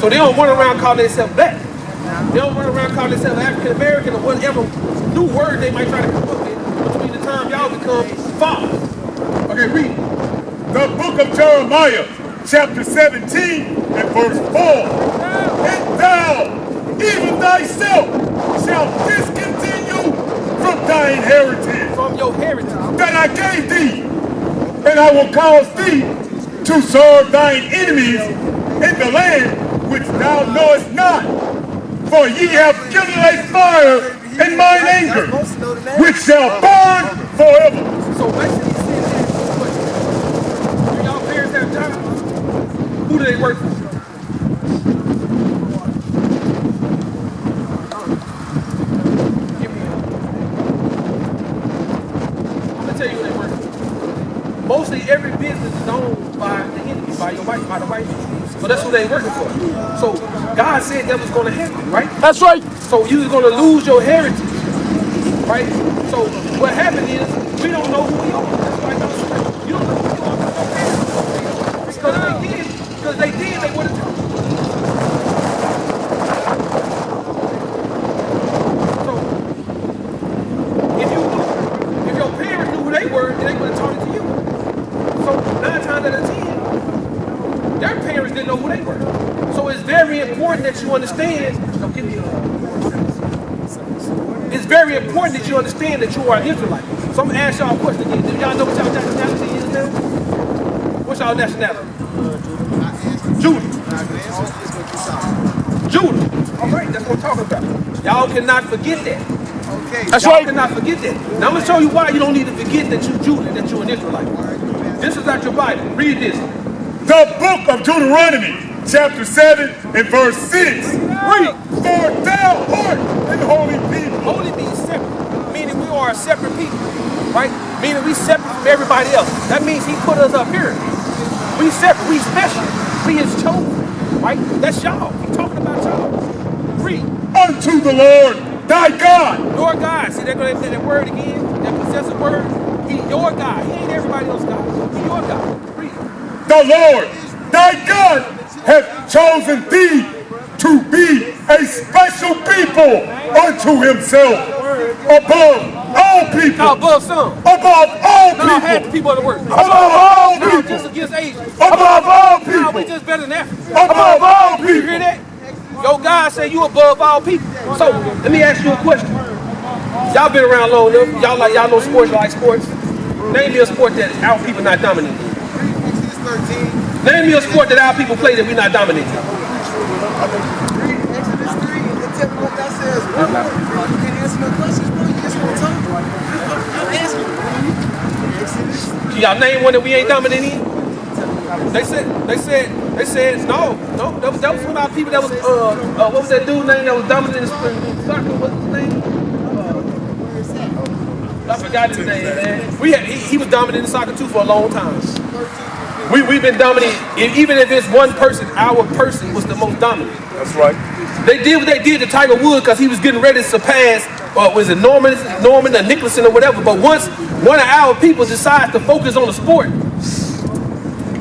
So they don't run around calling themselves black. They don't run around calling themselves African American or whatever new word they might try to come up with between the time y'all become fathers. Okay, read. The book of Jeremiah, chapter 17 and verse 4. And thou, even thyself, shalt discontinue from thy inheritance. From your heritage. That I gave thee. And I will cause thee to serve thine enemies in the land which thou knowest not. For ye have kindled a fire in mine anger, which shall burn forever. So basically, he said that. Do y'all parents have jobs? Who do they work for? I'm gonna tell you who they work for. Mostly every business is owned by the enemy, by your wife, by the white people. So that's who they working for. So God said that was gonna happen, right? That's right. So you're gonna lose your heritage, right? So what happened is we don't know who we are. That's why y'all straight. You don't know who you are because they did, they would have told you. So if your parents knew who they were, then they would have taught it to you. So 9 times out of 10, their parents didn't know who they were. So it's very important that you understand. It's very important that you understand that you are an Israelite. So I'm gonna ask y'all a question again. Do y'all know what y'all nationality is now? What's y'all nationality? Judah. Judah. All right, that's what I'm talking about. Y'all cannot forget that. That's Y'all right. cannot forget that. Now I'm gonna show you why you don't need to forget that you're Judah, that you're an Israelite. This is out your Bible. Read this. The book of Deuteronomy, chapter 7 and verse 6. Read. For thou art an holy people. Holy means separate, meaning we are a separate people, right? Meaning we separate from everybody else. That means he put us up here. We separate, we special, we his chosen, right? That's y'all. He's talking about y'all. Read. Unto the Lord thy God. Your God. See, they're going to say that word again, that possessive word. He your God. He ain't everybody else's God. He your God. Read. The Lord thy God hath chosen thee to be a special people unto himself above all people. No, above some. Above all No, people. half the people of the world. Above all No, people. just against Asians. Above all No, people. we just better than Africa. Above all You hear people. that? Your God say you above all people. So let me ask you a question. Y'all been around long enough. Y'all know sports. Y'all like sports. Name me a sport that our people not dominating. Name me a sport that our people play that we not dominating. Y'all name one that we ain't dominating. They said no. That was one of our people that was what was that dude name that was dominating in soccer? What's his name? I forgot his name, man. He was dominating soccer too for a long time. We've been dominating, even if it's one person, our person was the most dominant. That's right. They did what they did to Tiger Woods because he was getting ready to surpass, was it Norman or Nicholson or whatever. But once one of our people decides to focus on the sport,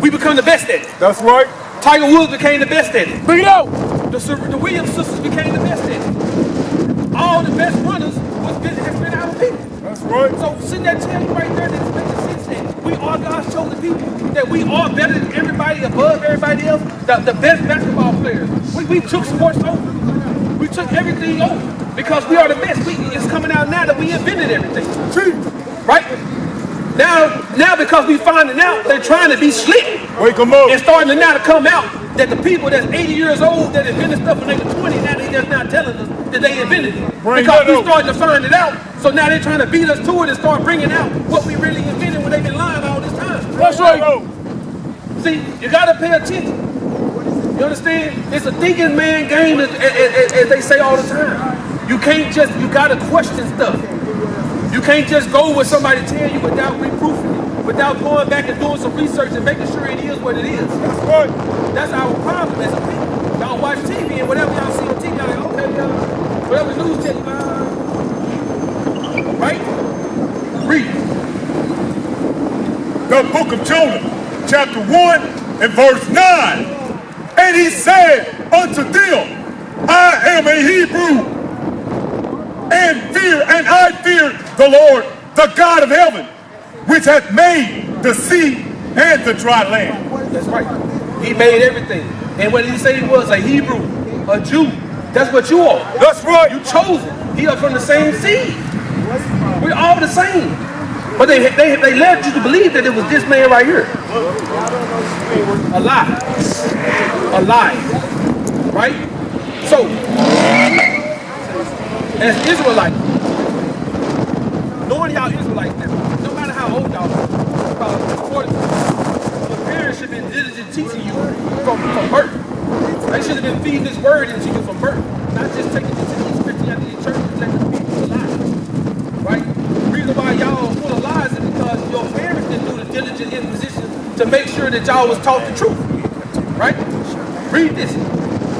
we become the best at it. That's right. Tiger Woods became the best at it. Bring it out. The Williams sisters became the best at it. All the best runners has been our people. That's right. So sitting there telling you right there that it's making sense that we are God's chosen people, that we are better than everybody, above everybody else, the best basketball players. We took sports over. We took everything over because we are the best. It's coming out now that we invented everything. Right? Now because we finding out they're trying to be slick. Wake them up. It's starting to now to come out that the people that's 80 years old that invented stuff when they were 20, now they just not telling us that they invented it. Because we started to find it out. So now they're trying to beat us to it and start bringing out what we really invented when they've been lying all this time. That's right. See, you got to pay attention. You understand? It's a thinking man game, as they say all the time. You got to question stuff. You can't just go with somebody tell you without reproofing it, without going back and doing some research and making sure it is what it is. That's right. That's our problem as a people. Y'all watch TV and whatever y'all see on TV, y'all like, okay, whatever the news tell you, right? Read. The book of Jonah, chapter 1 and verse 9. And he said, unto them, I am a Hebrew, and I fear the Lord, the God of heaven, which hath made the sea and the dry land. That's right. He made everything. And what did he say he was? A Hebrew, a Jew. That's what you are. That's right. You chosen. He are from the same seed. We're all the same. But they led you to believe that it was this man right here. A lie. A lie. Right? So, as Israelites, knowing y'all Israelites now, no matter how old y'all are, about 40, your parents should have been diligent teaching you from birth. They should have been feeding this word into you from birth, not just taking it to these Christianity churches and letting people lie. Right? The reason why y'all are full of lies is because your parents didn't do the diligent inquisition to make sure that y'all was taught the truth. Right? Read this.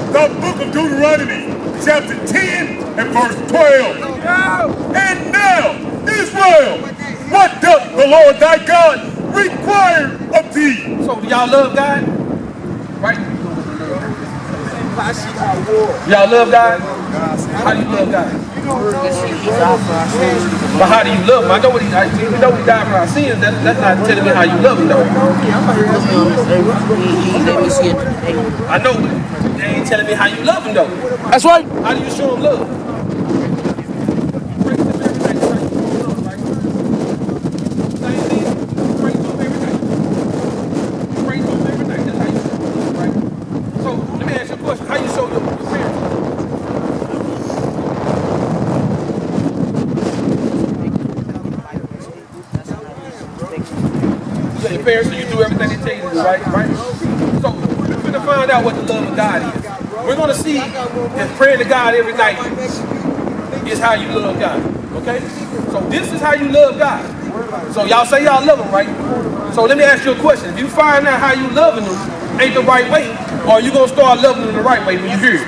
The book of Deuteronomy, chapter 10 and verse 12. And now, Israel, what doth the Lord thy God require of thee? So do y'all love God? Right? Y'all love God? How do you love God? But how do you love him? I know we know he died for our sins. That's not telling me how you love him though. I know, but they ain't telling me how you love him though. That's right. How do you show him love? Praise him every day, right? Same thing. Praise him every day. Praise him every day. That's how you show him love, right? So let me ask you a question. How you show your parents? Your parents, so you do everything they tell you to do, right? So we're going to find out what the love of God is. We're going to see if praying to God every night is how you love God. Okay? So this is how you love God. So y'all say y'all love him, right? So let me ask you a question. If you find out how you loving him ain't the right way, or are you going to start loving him the right way when you hear it?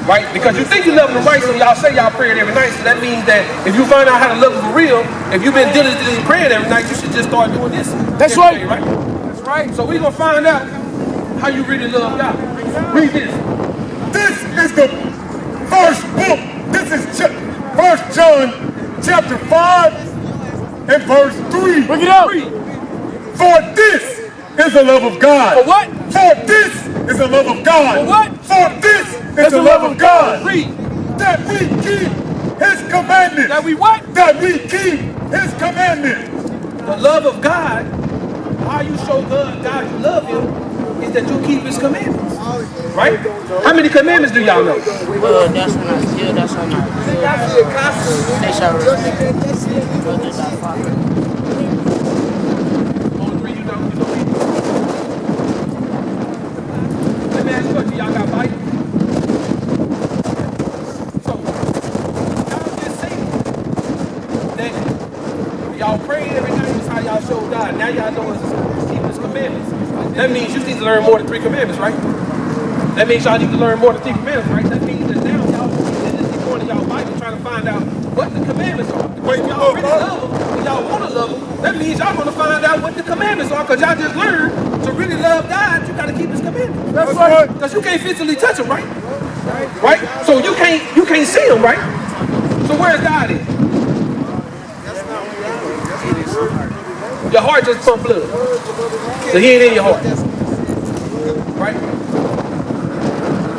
Right? Because you think you love him right, so y'all say y'all praying every night. So that means that if you find out how to love him for real, if you've been diligently praying every night, you should just start doing this. That's right. Day, right? That's right. So we're going to find out how you really love God. Read this. This is the first book. This is 1 John chapter 5 and verse 3. Bring it out. For this is the love of God. For what? For this is the love of God. For what? For this is the love of God. Read. That we keep his commandments. That we what? That we keep his commandments. The love of God, how you show God you love him, is that you keep his commandments. Right? How many commandments do y'all know? Well, that's when I steal, that's when I they shall respect brothers thy father. Only three you know? You know me? Let me ask you a question. Y'all got Bible? So, y'all just say that y'all pray every night is how y'all show God. Now y'all know it's keep his commandments. That means you need to learn more than 3 commandments, right? That means y'all need to learn more than 3 commandments, right? That means that now y'all is going to y'all Bible trying to find out what the commandments are. If y'all really love them, and y'all want to love them, that means y'all going to find out what the commandments are, because y'all just learned to really love God, you got to keep his commandments. That's right. Because you can't physically touch him, right? Right? So you can't see him, right? So where's God in? Your heart just pump blood. So he ain't in your heart. Right?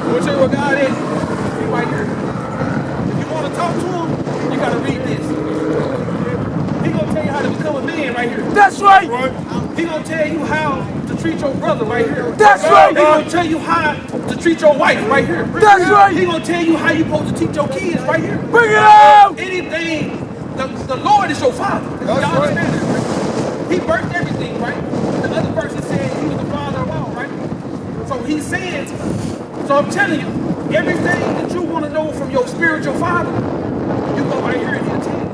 You want to tell you what God is? He's right here. If you want to talk to him, you got to read this. He's going to tell you how to become a man right here. That's right. He's going to tell you how to treat your brother right here. That's right. He's going to tell you how to treat your wife right here. That's right. He's going to tell you how you're supposed to teach your kids right here. Bring it out. Anything, the Lord is your father. Y'all understand that, right? He birthed everything, right? The other person said he was the father of all, right? So he's saying, so I'm telling you, everything that you want to know from your spiritual father, you go right here and he'll tell you.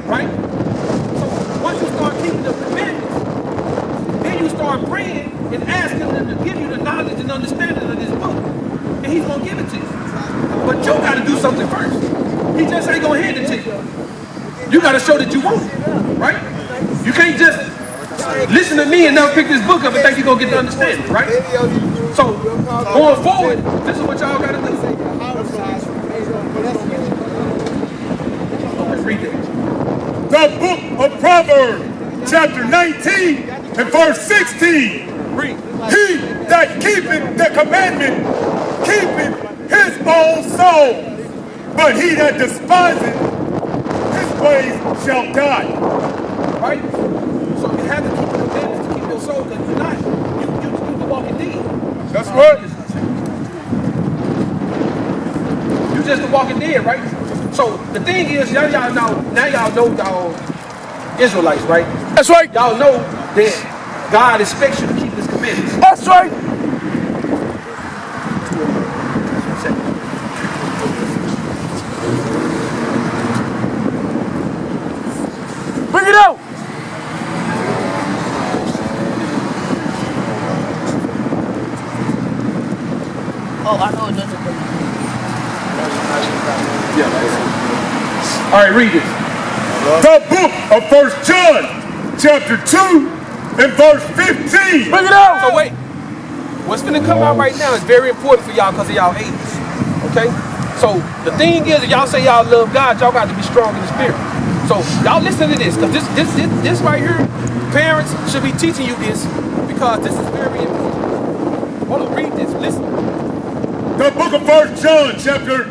Right? So once you start keeping the commandments, then you start praying and asking him to give you the knowledge and understanding of this book. And he's going to give it to you. But you got to do something first. He just ain't going to hand it to you. You got to show that you want it. Right? You can't just listen to me and never pick this book up and think you're going to get the understanding. Right? So going forward, this is what y'all gotta do. Okay, read it. The book of Proverbs, chapter 19 and verse 16. Read. He that keepeth the commandment keepeth his own soul, but he that despiseth his ways shall die. Right? So you have to keep the commandments to keep your soul, because you're not. You the walking dead. That's right. You just the walking dead, right? So the thing is, now y'all know y'all Israelites, right? That's right. Y'all know that God expects you to keep his commandments. That's right. Bring it out. Oh, I know it doesn't bring All right, read it. The book of 1 John, chapter 2 and verse 15. Bring it out. So wait, what's gonna come out right now is very important for y'all because of y'all ages. Okay? So the thing is, if y'all say y'all love God, y'all got to be strong in the spirit. So y'all listen to this, because this right here, parents should be teaching you this, because this is very important. Hold on, read this, listen. The book of 1 John, chapter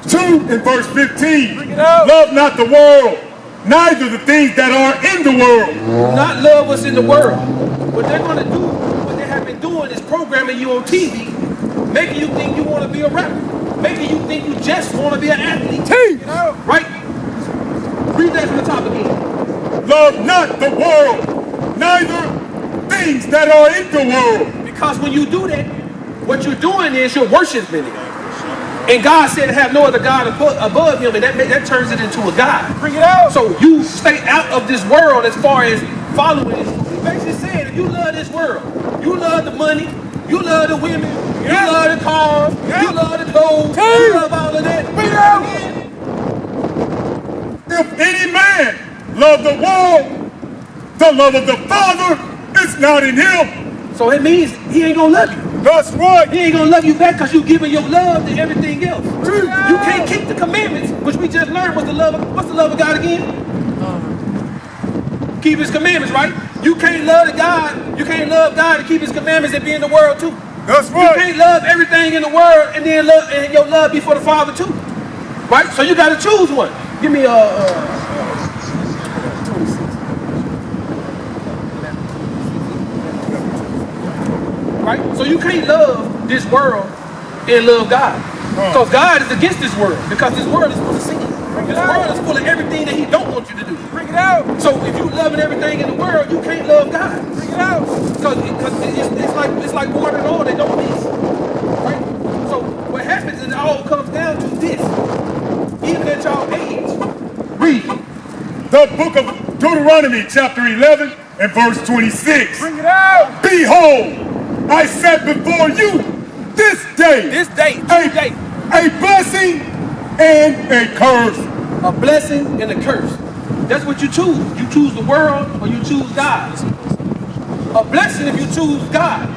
2 and verse 15. Bring it out. Love not the world, neither the things that are in the world. Do not love what's in the world. What they're gonna do, what they have been doing is programming you on TV, making you think you want to be a rapper, making you think you just want to be an athlete. You know? Right? Read that from the top again. Love not the world, neither things that are in the world. Because when you do that, what you're doing is you're worshiping it. And God said to have no other God above him, and that turns it into a God. Bring it out. So you stay out of this world as far as following it. He basically said, if you love this world, you love the money, you love the women, you love the cars, you love the clothes, you love all of that. Bring it out. If any man love the world, the love of the Father is not in him. So it means he ain't gonna love you. That's right. He ain't gonna love you back because you giving your love to everything else. You can't keep the commandments, which we just learned was the love of, what's the love of God again? Keep his commandments, right? You can't love God and keep his commandments and be in the world too. That's You right. can't love everything in the world and then love and your love be for the Father too. Right? So you gotta choose one. Give me 26. Right? So you can't love this world and love God. Because God is against this world. Because this world is full of sin. This world is full of everything that he don't want you to do. Bring it out. So if you loving everything in the world, you can't love God. Bring it out. Because it's like water and oil, they don't mix. Right? So what happens is it all comes down to this. Even at y'all age. Read the book of Deuteronomy, chapter 11 and verse 26. Bring it out. Behold, I set before you this day This day, a blessing and a curse. a blessing and a curse. That's what you choose. You choose the world or you choose God. A blessing if you choose God.